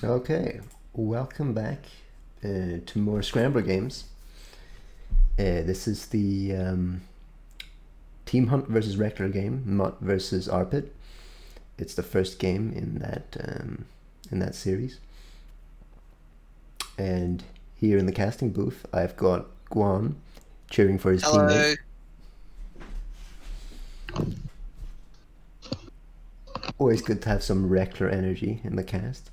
Okay, welcome back to more Scrambler games. This is the Team Hunt versus Wreckler game, Mutt versus Arpit. It's the first game in that series. And here in the casting booth, I've got Guan cheering for his teammate. Always good to have some Wreckler energy in the cast.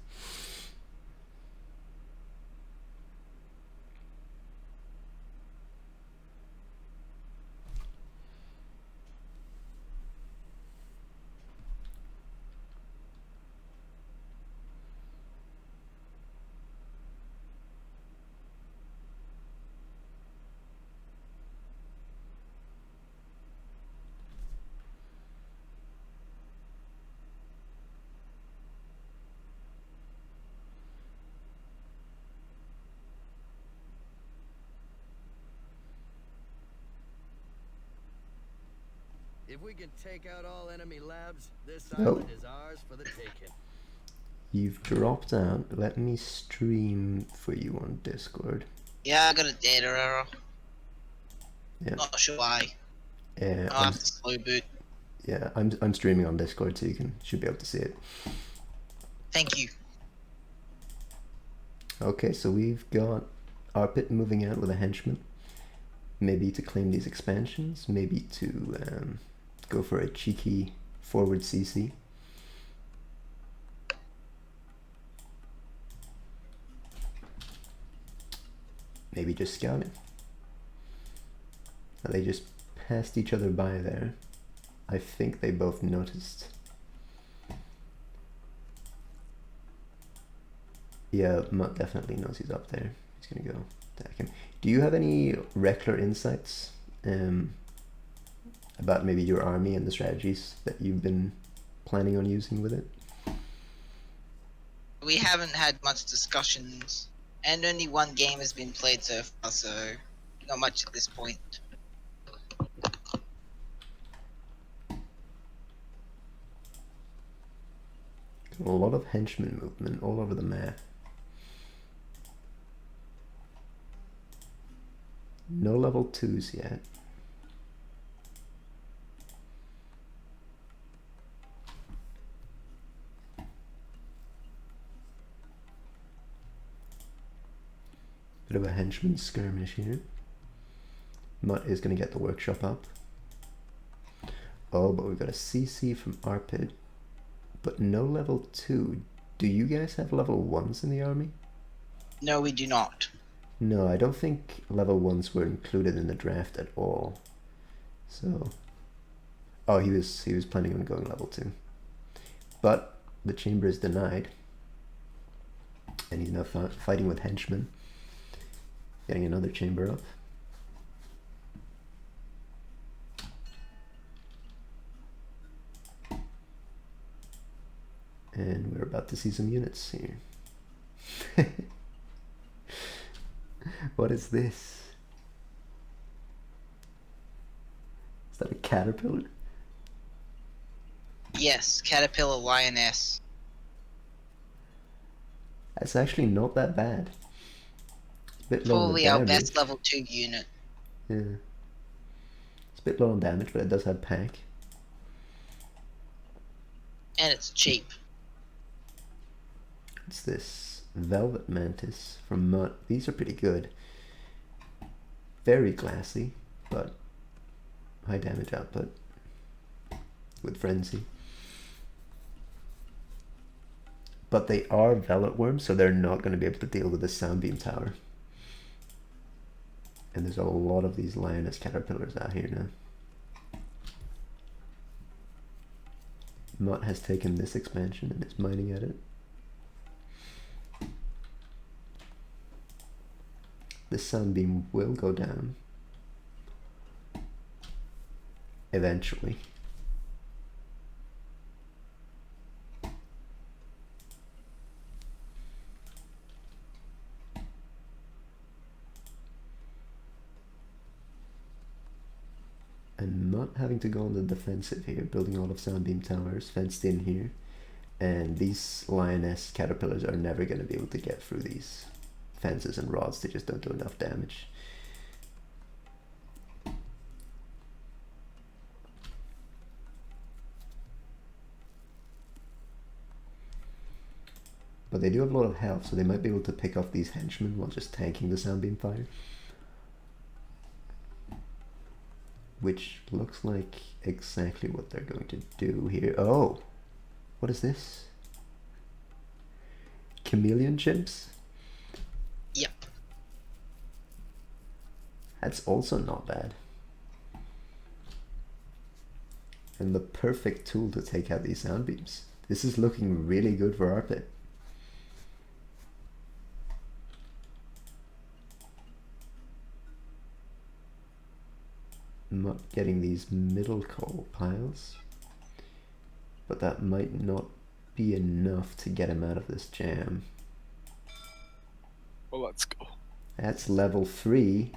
If we can take out all enemy labs, this island is ours for the taking. You've dropped out. Let me stream for you on Discord. Yeah, I got a data error. Yeah. Not sure why. I'll have to slow boot. Yeah, I'm streaming on Discord, so should be able to see it. Thank you. Okay, so we've got Arpit moving out with a henchman. Maybe to claim these expansions, maybe to go for a cheeky forward CC. Maybe just scouting. They just passed each other by there. I think they both noticed. Yeah, Mutt definitely knows he's up there. He's gonna go attack him. Do you have any Wreckler insights about maybe your army and the strategies that you've been planning on using with it? We haven't had much discussions, and only one game has been played so far, so not much at this point. A lot of henchman movement all over the map. No level 2s yet. Bit of a henchman skirmish here. Mutt is going to get the workshop up. Oh, but we've got a CC from Arpit, but no level 2. Do you guys have level 1s in the army? No, we do not. No, I don't think level 1s were included in the draft at all. So, oh, he was planning on going level 2. But the chamber is denied. And he's now fighting with henchmen. Getting another chamber up. And we're about to see some units here. What is this? Is that a caterpillar? Yes, Caterpillar Lioness. That's actually not that bad. It's a bit low on the Probably our damage. best level 2 unit. Yeah. It's a bit low on damage, but it does have pack. And it's cheap. It's this Velvet Mantis from Mutt. These are pretty good. Very glassy, but high damage output with Frenzy. But they are Velvet Worms, so they're not going to be able to deal with the Sound Beam Tower. And there's a lot of these Lioness Caterpillars out here now. Mutt has taken this expansion and is mining at it. The Sound Beam will go down eventually. And Mutt having to go on the defensive here, building a lot of Sound Beam Towers fenced in here. And these lioness caterpillars are never going to be able to get through these fences and rods. They just don't do enough damage. But they do have a lot of health, so they might be able to pick off these henchmen while just tanking the soundbeam fire. Which looks like exactly what they're going to do here. Oh! What is this? Chameleon chimps? Yep. That's also not bad. And the perfect tool to take out these soundbeams. This is looking really good for Arpit. Not getting these middle coal piles, but that might not be enough to get him out of this jam. Well, let's go. That's level 3.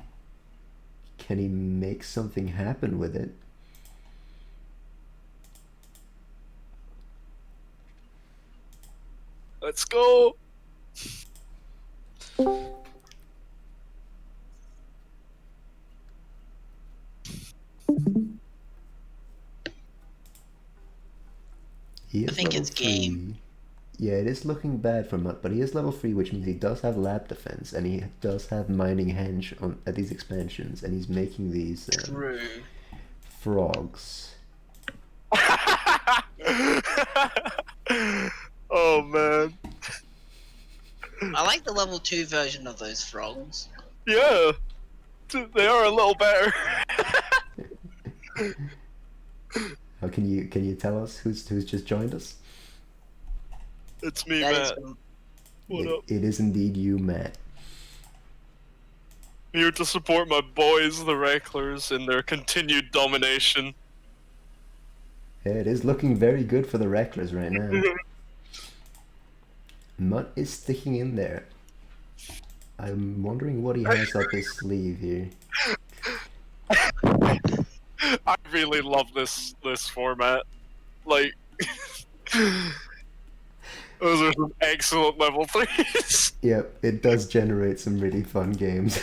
Can he make something happen with it? Let's go. He is I think level it's 3. game. Yeah, it is looking bad for Mutt, but he is level 3, which means he does have lab defense, and he does have mining henge on at these expansions, and he's making these True. frogs. Oh man. I like the level 2 version of those frogs. Yeah. They are a little better. How can you tell us who's just joined us? It's me, That Matt. is What up? It is indeed you, Matt. Here to support my boys, the Wrecklers, in their continued domination. Yeah, it is looking very good for the Wrecklers right now. Mutt is sticking in there. I'm wondering what he has up his sleeve here. I really love this format. Like, those are some excellent level 3s. Yep, it does generate some really fun games.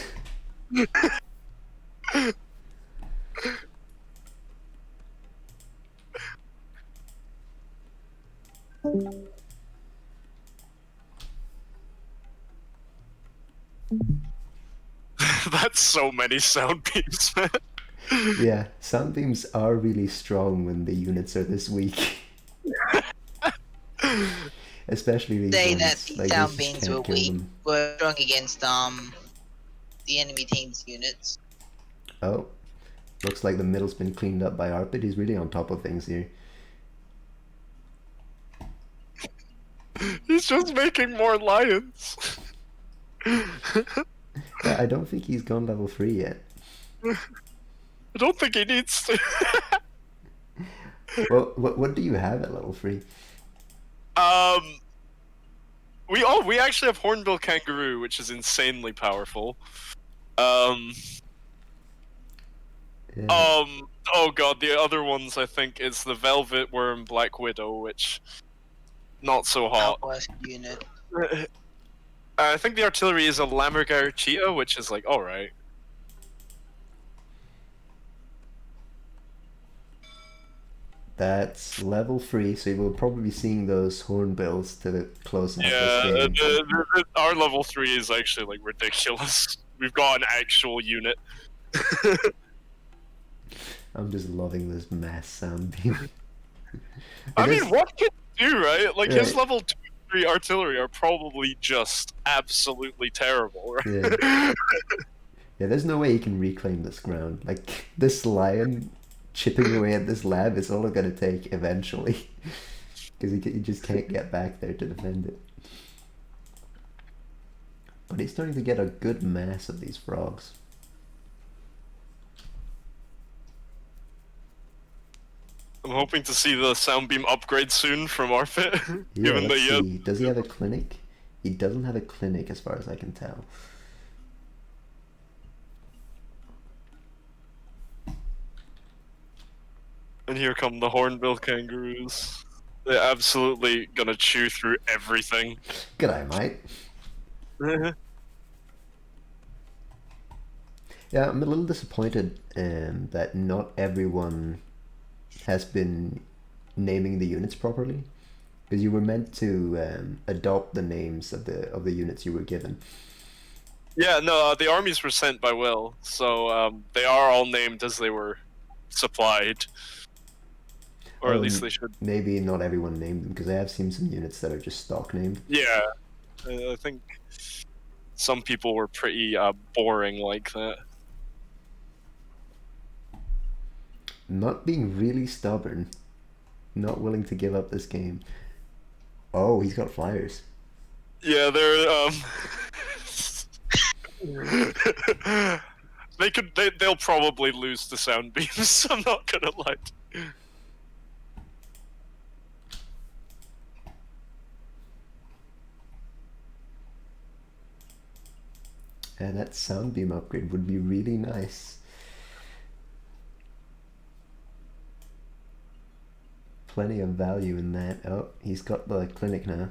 That's so many sound beams, man. Yeah, sunbeams are really strong when the units are this weak. Especially these say ones. that the Like, sound you just beams can't were kill weak, them. were strong against the enemy team's units. Oh, looks like the middle's been cleaned up by Arpit. He's really on top of things here. He's just making more lions. Yeah, I don't think he's gone level 3 yet. I don't think he needs to. Well, what do you have at level 3? We actually have Hornbill Kangaroo, which is insanely powerful. Yeah. Oh god, the other ones I think is the Velvet Worm Black Widow, which not so hot. Southwest unit. I think the artillery is a Lammergeier Cheetah, which is like alright. That's level 3, so you will probably be seeing those hornbills to the close of Yeah, this game. our level 3 is actually like ridiculous. We've got an actual unit. I'm just loving this mass sound beam. I mean, what can you do, right? Like, his Right. level 2 and 3 artillery are probably just absolutely terrible, right? Yeah. Yeah, there's no way he can reclaim this ground. Like, this lion chipping away at this lab is all it's gonna take eventually. Because he just can't get back there to defend it. But he's starting to get a good mass of these frogs. I'm hoping to see the sound beam upgrade soon from Arfit. Yeah, given let's that see. Does he have a clinic? He doesn't have a clinic as far as I can tell. And here come the Hornbill Kangaroos. They're absolutely gonna chew through everything. G'day, mate. Yeah, I'm a little disappointed that not everyone has been naming the units properly, because you were meant to adopt the names of the units you were given. Yeah, no, the armies were sent by Will, so they are all named as they were supplied. Or at least they should. Maybe not everyone named them, because I have seen some units that are just stock named. Yeah, I think some people were pretty boring like that. Not being really stubborn, not willing to give up this game. Oh, he's got flyers. Yeah, they're they'll probably lose the sound beams. I'm not gonna lie. And that sound beam upgrade would be really nice. Plenty of value in that. Oh, he's got the clinic now.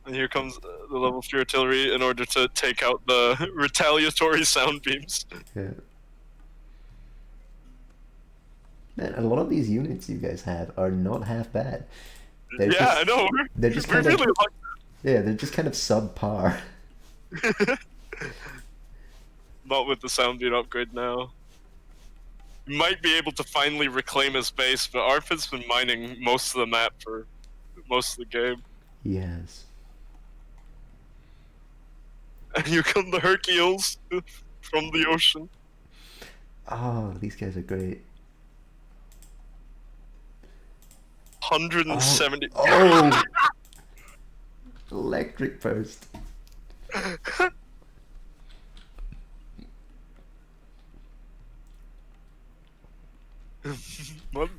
And here comes the level 3 artillery in order to take out the retaliatory sound beams. Yeah. Man, a lot of these units you guys have are not half bad. Yeah, I know. They're just We kind of, really like yeah, they're just kind of subpar. Not with the sound beam upgrade now. Might be able to finally reclaim his base, but Arpit's been mining most of the map for most of the game. He has. And here come the Hercules from the ocean. Oh, these guys are great. 170. Oh! Electric burst.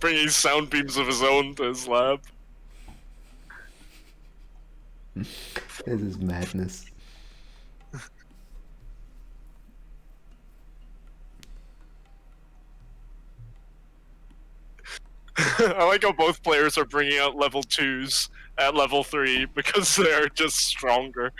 Bringing sound beams of his own to his lab. This is madness. I like how both players are bringing out level 2s at level 3 because they're just stronger.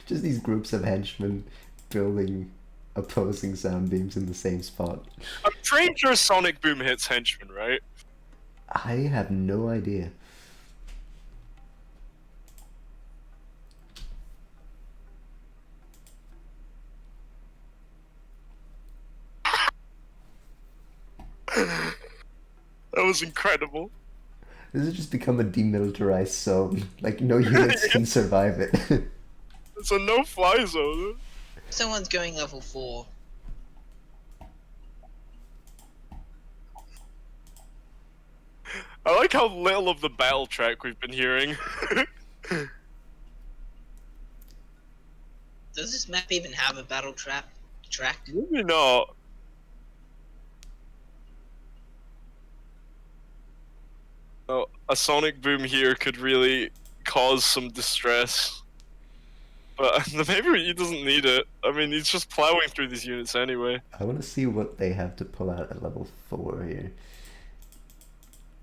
Just these groups of henchmen building opposing sound beams in the same spot. I'm pretty sure Sonic Boom hits henchmen, right? I have no idea. That was incredible. This has just become a demilitarized zone. Like, no units can survive it. It's a no-fly zone. Someone's going level 4. I like how little of the battle track we've been hearing. Does this map even have a battle track? Maybe not. Oh, a Sonic Boom here could really cause some distress. But maybe he doesn't need it. I mean, he's just plowing through these units anyway. I want to see what they have to pull out at level 4 here.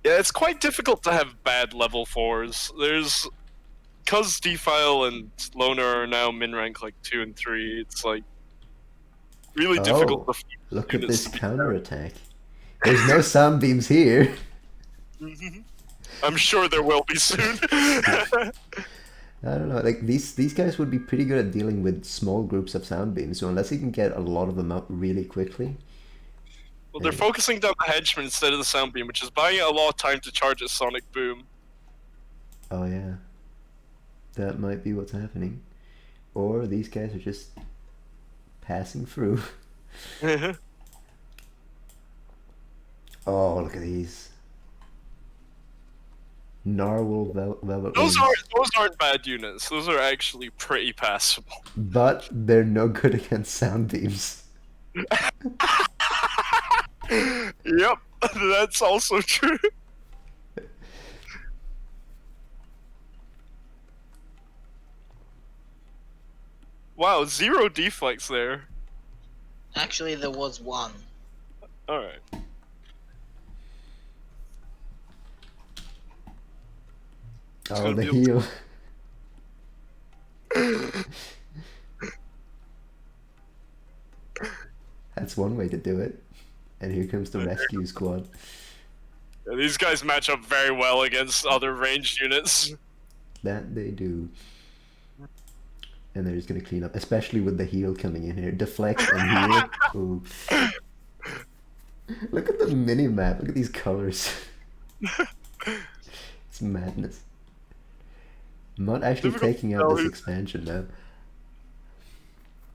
Yeah, it's quite difficult to have bad level 4s. There's... Because Defile and Loner are now min rank like 2 and 3, it's like... really difficult to... Look at this counterattack. There's no sound beams here. I'm sure there will be soon. I don't know, like these guys would be pretty good at dealing with small groups of sound beams, so unless he can get a lot of them out really quickly. Well, they're focusing down the henchman instead of the sound beam, which is buying it a lot of time to charge a Sonic Boom. Oh yeah. That might be what's happening. Or these guys are just passing through. Oh, look at these. Narwhal velvet Those wings. aren't bad units. Those are actually pretty passable. But they're no good against sound beams. Yep, that's also true. Wow, 0 deflex there. Actually, there was one. Alright. It's Oh, gonna the be heal. That's one way to do it. And here comes the rescue squad. Yeah, these guys match up very well against other ranged units. That they do. And they're just gonna clean up, especially with the heal coming in here. Deflect and heal. Ooh. Look at the mini map. Look at these colors. It's madness. I'm not actually Difficult taking to out tell this who- expansion now.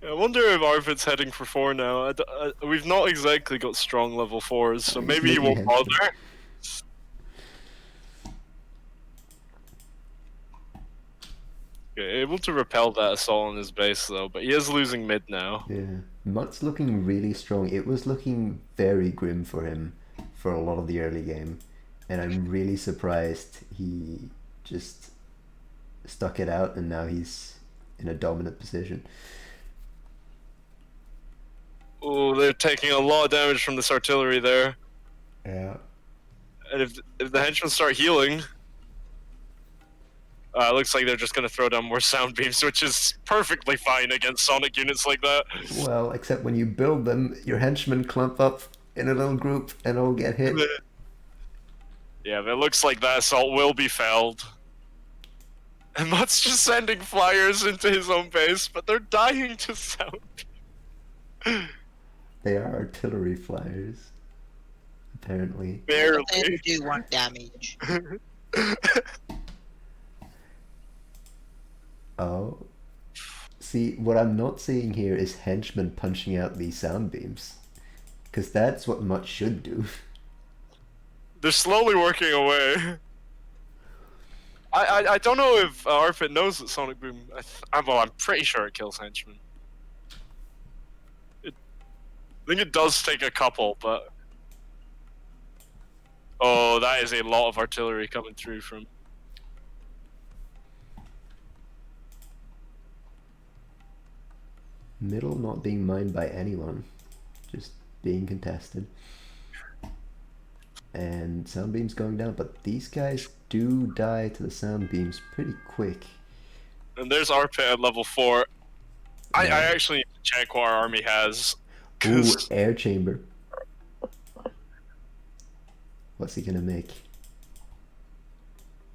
I wonder if Arvid's heading for 4 now. We've not exactly got strong level 4s, so He's maybe he making won't henchmen. bother. Okay, able to repel that assault on his base though, but he is losing mid now. Yeah. Mutt's looking really strong. It was looking very grim for him for a lot of the early game. And I'm really surprised he just stuck it out and now he's in a dominant position. Oh, they're taking a lot of damage from this artillery there. Yeah. And if the henchmen start healing, it looks like they're just gonna throw down more sound beams, which is perfectly fine against sonic units like that. Well, except when you build them, your henchmen clump up in a little group and all get hit. Yeah, but it looks like that assault will be failed. And Mutt's just sending flyers into his own base, but they're dying to sound. They are artillery flyers, apparently. Barely. They do 1 damage. Oh. See, what I'm not seeing here is henchmen punching out these sound beams. Because that's what Mutt should do. They're slowly working away. I don't know if Arfit knows that Sonic Boom. I'm pretty sure it kills henchmen. I think it does take a couple, but oh, that is a lot of artillery coming through from. Middle not being mined by anyone, just being contested. And sound beams going down, but these guys do die to the sound beams pretty quick. And there's Arpit at level 4. I Yeah. actually need to check what our army has. Ooh, 'Cause air chamber. What's he gonna make?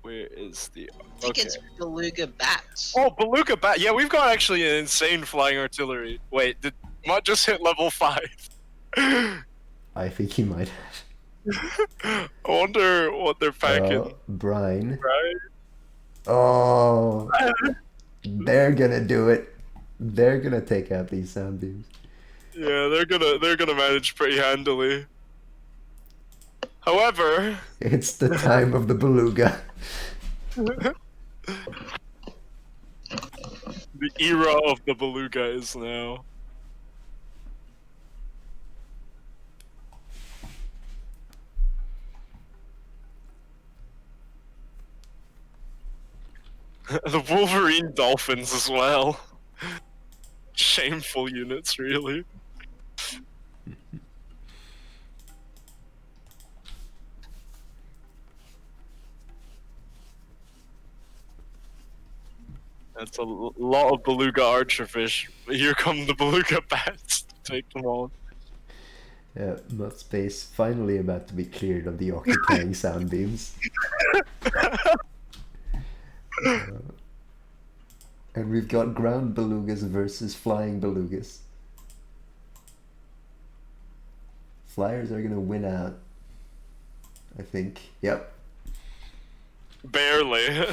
where is the? I think it's Beluga Bats. Oh, Beluga Bat. Yeah, we've got actually an insane flying artillery. Wait, did Mutt just hit level 5? I think he might have. I wonder what they're packing. Oh, Brine. Right? Oh, they're gonna do it. They're gonna take out these sound beams. Yeah, they're gonna manage pretty handily. However, It's the time of the beluga. the era of the Beluga is now. The Wolverine Dolphins as well. Shameful units, really. That's a lot of Beluga Archerfish. But here come the Beluga Bats to take them on. Yeah, Mutt's base finally about to be cleared of the occupying sound beams. And we've got ground belugas versus flying belugas. Flyers are gonna win out, I think. Yep. Barely.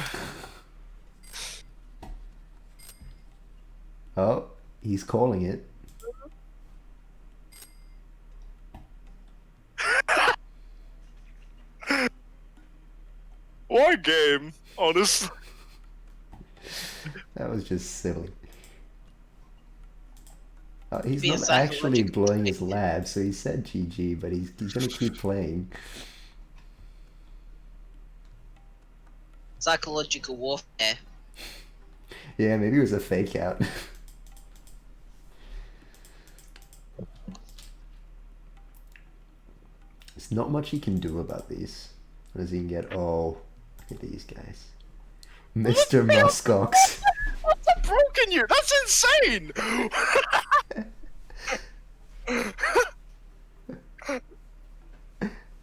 Oh, he's calling it. What game, honestly. That was just silly. He's Be a not actually psychological blowing his thing. lab, so he said GG, but he's gonna keep playing. Psychological warfare. Yeah, maybe it was a fake out. There's not much he can do about these. What does he can get? Oh, look at these guys. Mr. Muskox. What's a broken you? That's insane!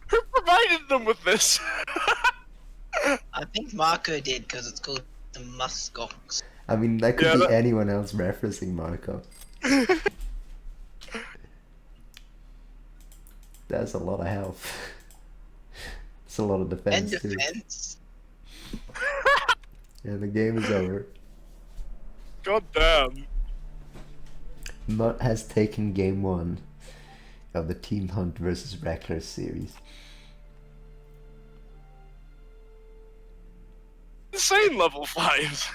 Who provided them with this? I think Marco did because it's called the Muskox. I mean, that could Yeah, be that- anyone else referencing Marco. That's a lot of health. It's a lot of And defense too. defense. Yeah, the game is over. God damn. Mutt has taken game 1 of the Team Hunt versus Wrecklers series. Insane level 5s.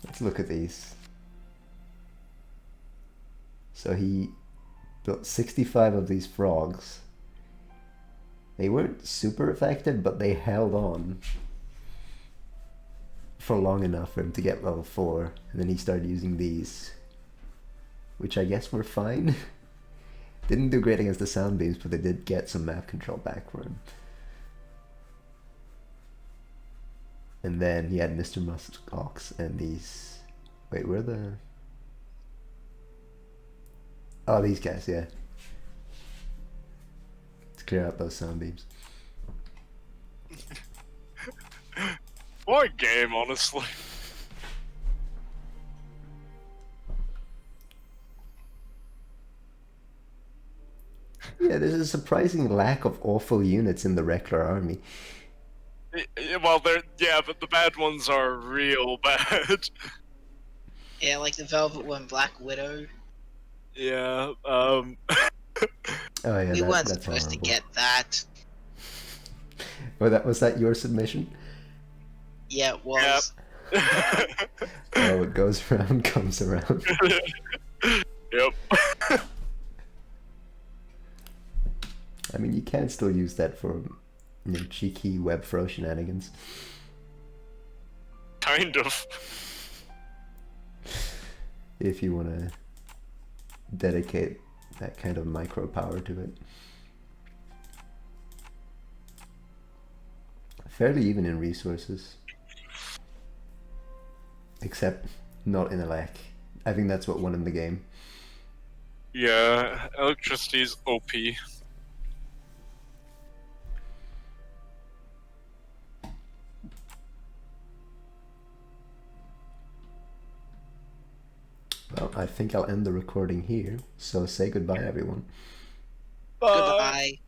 Let's look at these. So he built 65 of these frogs. They weren't super effective, but they held on for long enough for him to get level 4. And then he started using these, which I guess were fine. Didn't do great against the sound beams, but they did get some map control back for him. And then he had Mr. Muskox and these... Wait, where are the... Oh, these guys, yeah. To clear out those sound beams. What game, honestly. Yeah, there's a surprising lack of awful units in the Wreckler army. Well, yeah, but the bad ones are real bad. Yeah, like the Velvet One Black Widow. Yeah, Oh yeah, We weren't that's supposed horrible. to get that. Oh, was that your submission? Yeah, it was. Oh, what goes around comes around. Yep. I mean, you can still use that for cheeky web throw shenanigans. Kind of. If you want to dedicate that kind of micro power to it. Fairly even in resources. Except not in elec. I think that's what won in the game. Yeah, electricity's OP. Well, I think I'll end the recording here. So say goodbye, everyone. Goodbye.